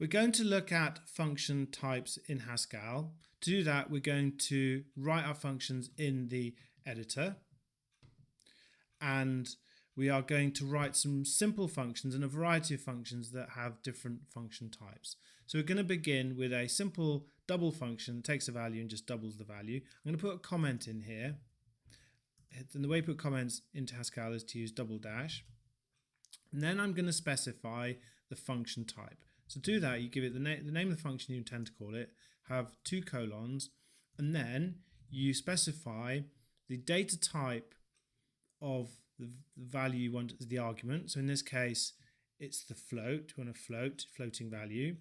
We're going to look at function types in Haskell. To do that, we're going to write our functions in the editor, and we are going to write some simple functions and a variety of functions that have different function types. So we're going to begin with a simple double function that takes a value and just doubles the value. I'm going to put a comment in here. And the way to put comments into Haskell is to use double dash. And then I'm going to specify the function type. So to do that, you give it the name of the function you intend to call it, have two colons, and then you specify the data type of the value you want as the argument. So in this case, it's the float. We want a floating value.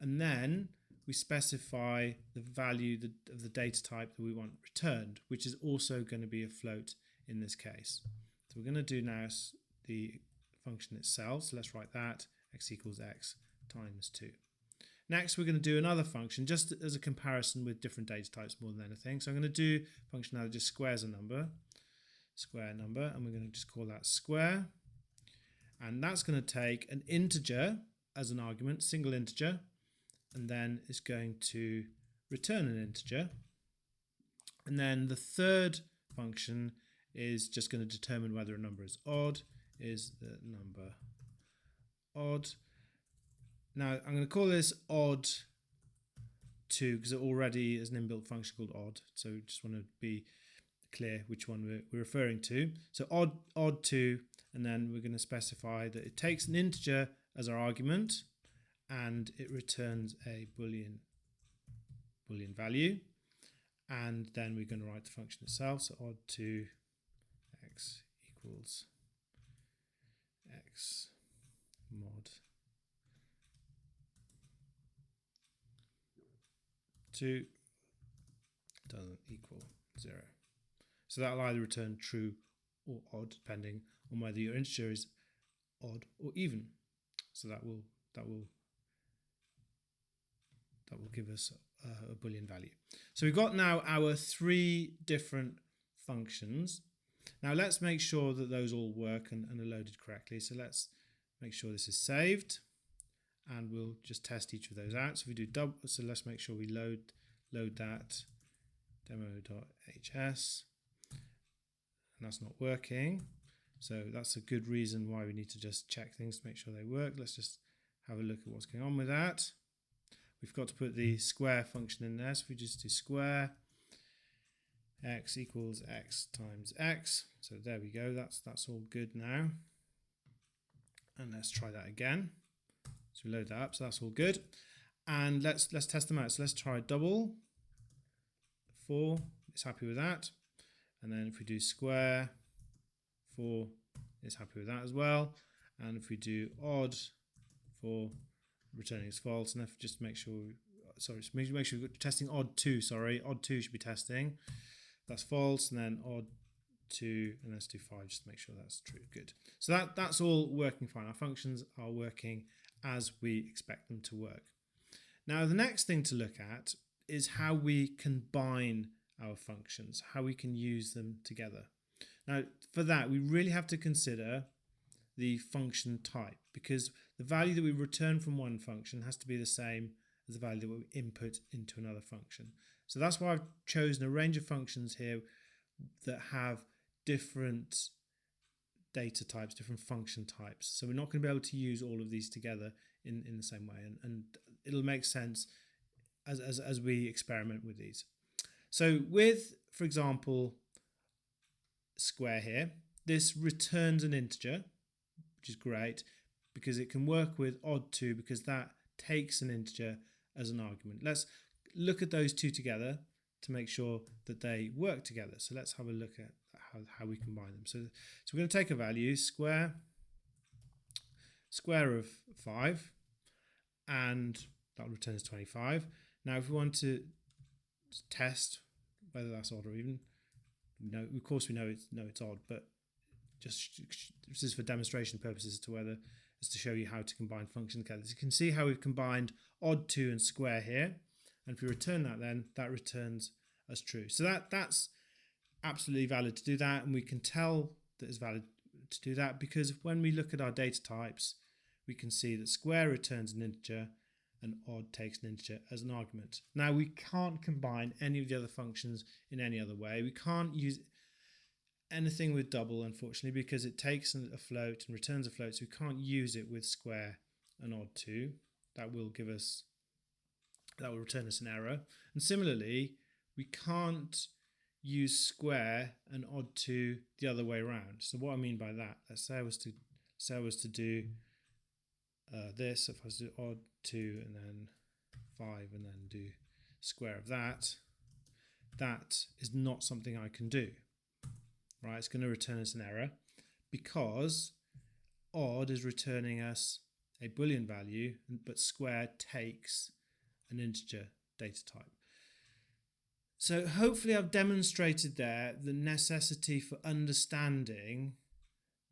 And then we specify the value of the data type that we want returned, which is also going to be a float in this case. So we're going to do now the function itself. So let's write that, x equals x times 2. Next, we're going to do another function just as a comparison with different data types more than anything. So I'm going to do a function now that just squares a number, and we're going to just call that square. And that's going to take an integer as an argument, single integer, and then it's going to return an integer. And then the third function is just going to determine whether a number is odd. Is the number odd? Now I'm going to call this odd2 because it already is an inbuilt function called odd. So just want to be clear which one we're referring to. So odd2, and then we're going to specify that it takes an integer as our argument and it returns a boolean value. And then we're going to write the function itself. So odd2 x equals x mod 2 doesn't equal 0. So that will either return true or odd depending on whether your integer is odd or even. So that will give us a boolean value. So we've got now our 3 different functions. Now let's make sure that those all work and are loaded correctly. So let's make sure this is saved, and we'll just test each of those out. So if we do double, so let's make sure we load that demo.hs, and that's not working. So that's a good reason why we need to just check things to make sure they work. Let's just have a look at what's going on with that. We've got to put the square function in there. So if we just do square x equals x times x. So there we go. That's all good now. And let's try that again. So we load that up. So that's all good. And let's test them out. So let's try double. 4. It's happy with that. And then if we do square, 4 is happy with that as well. And if we do odd, 4, returning is false. And if just make sure, make sure we're testing odd2. Sorry, odd2 should be testing. That's false. And then odd2, and let's do 5 just to make sure that's true. Good. So that's all working fine. Our functions are working as we expect them to work. Now the next thing to look at is how we combine our functions, how we can use them together. Now for that we really have to consider the function type, because the value that we return from one function has to be the same as the value that we input into another function. So that's why I've chosen a range of functions here that have different data types, different function types. So we're not going to be able to use all of these together in the same way, and it'll make sense as we experiment with these. So with, for example, square here, this returns an integer, which is great because it can work with odd2 because that takes an integer as an argument. Let's look at those two together to make sure that they work together. So let's have a look at how we combine them. So we're going to take a value, square of 5, and that will return us 25. Now if we want to test whether that's odd or even, of course we know it's odd, but just this is for demonstration purposes as to show you how to combine functions together. So you can see how we've combined odd2 and square here, and if we return that, then that returns as true. So that's absolutely valid to do that, and we can tell that it's valid to do that because when we look at our data types, we can see that square returns an integer and odd takes an integer as an argument. Now we can't combine any of the other functions in any other way. We can't use anything with double, unfortunately, because it takes a float and returns a float, so we can't use it with square and odd 2. That will return us an error. And similarly, we can't use square and odd 2 the other way around. So what I mean by that, let's say I was to do this, if I was to do odd 2 and then 5 and then do square of that, that is not something I can do. Right, it's going to return us an error because odd is returning us a Boolean value, but square takes an integer data type. So hopefully I've demonstrated there the necessity for understanding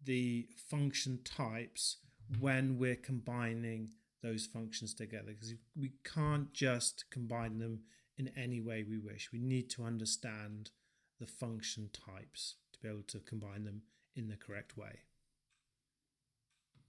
the function types when we're combining those functions together, because we can't just combine them in any way we wish. We need to understand the function types to be able to combine them in the correct way.